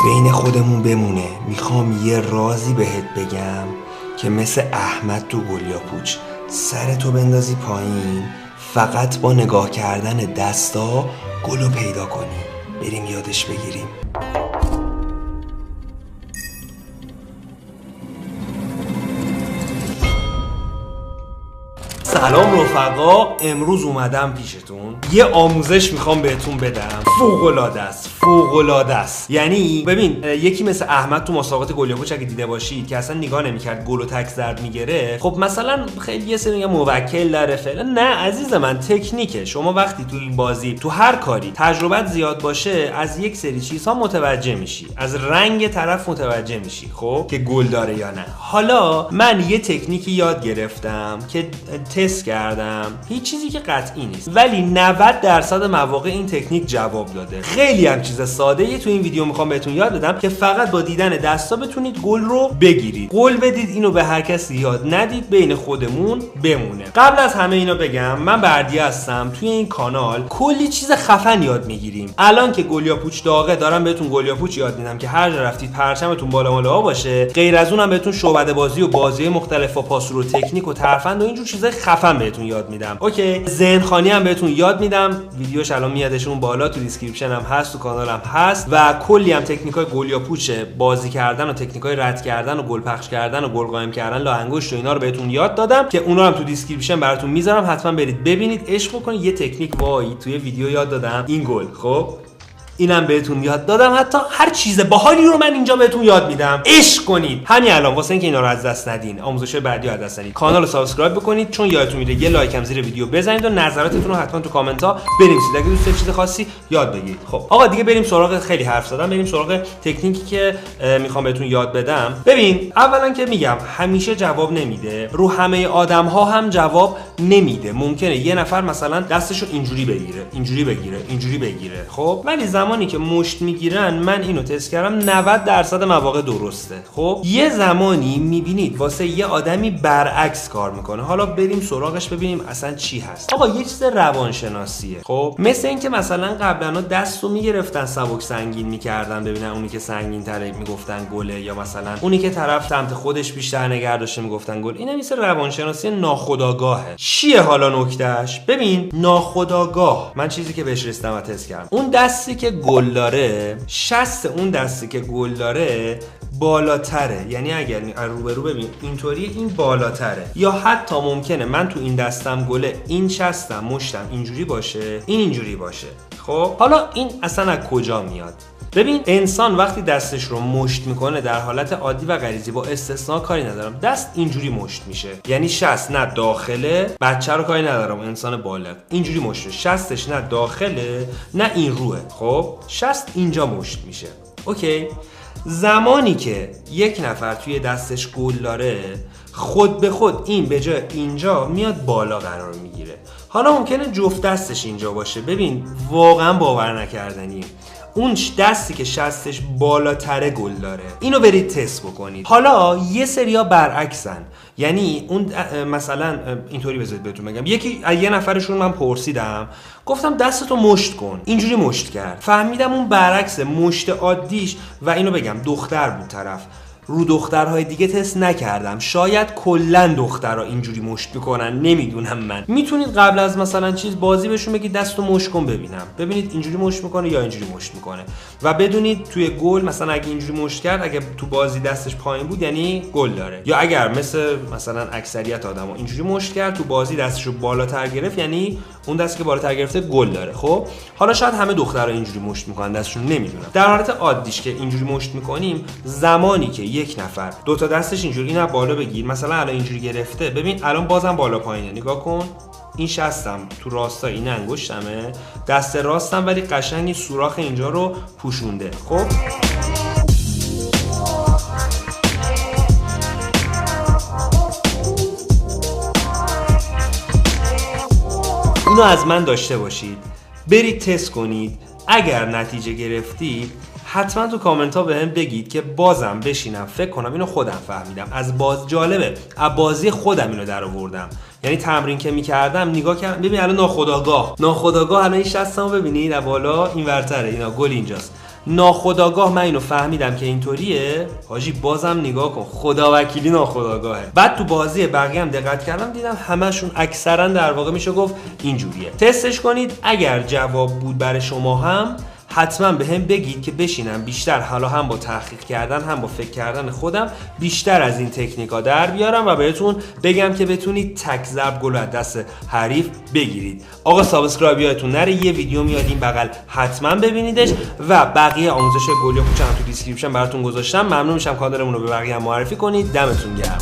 بین خودمون بمونه. میخوام یه رازی بهت بگم که مثل احمد تو گلیاپوچ سرتو بندازی پایین، فقط با نگاه کردن دستا گلو پیدا کنی. بریم یادش بگیریم. سلام رفقا، امروز اومدم پیشتون یه آموزش میخوام بهتون بدم. فوق‌العاده است. یعنی ببین، یکی مثل احمد تو مسابقات گلیاپوچ اگه دیده باشید که اصلا نگاه نمیکرد، گل و تک زرد میگیره، خب مثلا خیلی یه سری موکل داره فعلا. نه عزیز من، تکنیکه. شما وقتی تو این بازی تو هر کاری تجربت زیاد باشه، از یک سری چیزها متوجه میشی، از رنگ طرف متوجه میشی خب که گل داره یا نه. حالا من یه تکنیکی یاد گرفتم که تست کردم، هیچ چیزی که قطعی نیست، ولی 90% مواقع این تکنیک جواب داده. خیلی هم چیز ساده ای تو این ویدیو میخوام بهتون یاد بدم که فقط با دیدن دستا بتونید گل رو بگیرید. گل بدید، اینو به هر کسی یاد ندید، بین خودمون بمونه. قبل از همه اینو بگم، من بردیه هستم. توی این کانال کلی چیز خفن یاد میگیریم. الان که گلیاپوچ داغه، دارم بهتون گلیاپوچ یاد میدم که هر جا رفتید پرچمتون بالا بالا باشه. غیر از اونم بهتون شعبده بازی و بازی مختلف و پاس رو تکنیک و ترفند و اینجور چیزای خفن بهتون یاد میدم. اوکی، ذهنخوانی هم بهتون یاد میدم. ویدیوش الان میادشون بالا، تو دیسکریپشن هم هست، تو کانالم هست، و کلی هم تکنیکای گلیاپوچ بازی کردن و تکنیکای رد کردن و گل پخش کردن و گل قایم کردن لا انگشت و اینا رو بهتون یاد دادم که اونا هم تو دیسکریپشن براتون میذارم. حتما برید ببینید، عشق کنید. یه تکنیک وای توی ویدیو یاد دادم، این گل. خب اینم بهتون یاد دادم. حتی هر چیز باحالی رو من اینجا بهتون یاد میدم. عشق کنید همین الان، واسه اینکه اینا رو از دست ندین، آموزش بعدی رو از دست ندین. کانال رو سابسکرایب بکنید، چون یادتون میره یه لایک هم زیر ویدیو بزنید و نظراتتون رو حتما تو کامنت ها بنویسید اگه دوست دارید چیز خاصی یاد بگیرید. خب آقا دیگه بریم سراغ، خیلی حرف زدم، بریم سراغ تکنیکی که میخوام بهتون یاد بدم. ببین، اولا که میگم همیشه جواب نمیده، رو همه آدم ها هم جواب نمیده. ممکنه یه نفر مثلا دستشو اینجوری بگیره، اینجوری بگیره، اینجوری بگیره، خب ولی زمانی که مشت میگیرن، من اینو تست کردم، 90% مواقع درسته. خب یه زمانی میبینید واسه یه آدمی برعکس کار میکنه. حالا بریم سراغش ببینیم اصلا چی هست. آقا یه چیز روانشناسیه. خب مثل اینکه مثلا قبلا دستو میگرفتن سبک سنگین میکردن، ببینن اونی که سنگین تره میگفتن گله، یا مثلا اونی که طرف سمت خودش بیشتر نگه داشته میگفتن گل. اینا مثل روانشناسی ناخودآگاهه. چیه حالا نکتهش؟ ببین، ناخودآگاه، من چیزی که بهش رسیدم و تست کردم، اون دستی که گل داره، شست اون دستی که گل داره بالاتره. یعنی اگر روبرو ببین اینطوری، این بالاتره. یا حتی ممکنه من تو این دستم گله، این شستم مشتم اینجوری باشه، این اینجوری باشه. خب حالا این اصلا از کجا میاد؟ ببین، انسان وقتی دستش رو مشت میکنه در حالت عادی و غریزی، با استثناء کاری ندارم، دست اینجوری مشت میشه. یعنی شست نه داخله، بچه رو کاری ندارم، انسان بالغ اینجوری مشت، شستش نه داخله نه این روه. خب شست اینجا مشت میشه. اوکی، زمانی که یک نفر توی دستش گل داره، خود به خود این به جای اینجا میاد بالا قرار میگیره. حالا ممکنه جفت دستش اینجا باشه. ببین واقعا باور نکردنیه، اون دستی که شستش بالاتره گل داره. اینو برید تست بکنید. حالا یه سریا برعکسن، یعنی اون مثلا اینطوری بذارید بهتون بگم، یه نفرشون من پرسیدم، گفتم دستتو مشت کن، اینجوری مشت کرد. فهمیدم اون برعکس مشت عادیش، و اینو بگم دختر بود طرف. رو دخترهای دیگه تست نکردم، شاید کلا دخترها اینجوری مشت میکنن، نمیدونم من. میتونید قبل از مثلا چیز بازی بهشون بگید دستو مشت کن ببینم، ببینید اینجوری مشت میکنه یا اینجوری مشت میکنه، و بدونید توی گل مثلا اگه اینجوری مشت کرد، اگه تو بازی دستش پایین بود یعنی گل داره، یا اگر مثلا اکثریت آدما اینجوری مشت کرد تو بازی دستشو بالاتر گرفت، یعنی اون دستی که بالاتر گرفته گل داره. خب حالا شاید همه دخترها اینجوری مشت میکنن دستشون، نمیدونم. در حالت عادیش که اینجوری مشت میکنیم، زمانی که یک نفر دو تا دستش اینجوری، اینا بالا بگیر، مثلا الان اینجوری گرفته، ببین الان بازم بالا پایینه، نگاه کن، این شستم تو راستا، این انگشتمه، دست راستم، ولی قشنگی سوراخ اینجا رو پوشونده. خب اینو از من داشته باشید، برید تست کنید. اگر نتیجه گرفتید حتما تو کامنت ها بهم بگید که بازم بشینم فکر کنم. اینو خودم فهمیدم، از جالبه، از بازی خودم اینو در آوردم. یعنی تمرین که میکردم نگاه کردم، ببین الان ناخودآگاه الان این شستمو ببینید، از بالا این ورتره، اینا گل اینجاست. ناخودآگاه من اینو فهمیدم که اینطوریه. حاجی بازم نگاه کن، خداوکیلی ناخودآگاهه. بعد تو بازی بقیه هم دقت کردم دیدم همشون اکثرا در واقع میشه گفت اینجوریه. تستش کنید، اگر جواب بود برای شما هم حتما به هم بگید که بشینم بیشتر حالا هم با تحقیق کردن هم با فکر کردن خودم بیشتر از این تکنیکا در بیارم و بهتون بگم که بتونید تک ضرب گل از دست حریف بگیرید. آقا سابسکرایب یادتون نره، یه ویدیو میاد این بغل حتما ببینیدش و بقیه آموزش گل یا کوچه هم تو دیسکریپشن براتون گذاشتم. ممنون میشم کانالمون رو به بقیه هم معرفی کنید. دمتون گرم.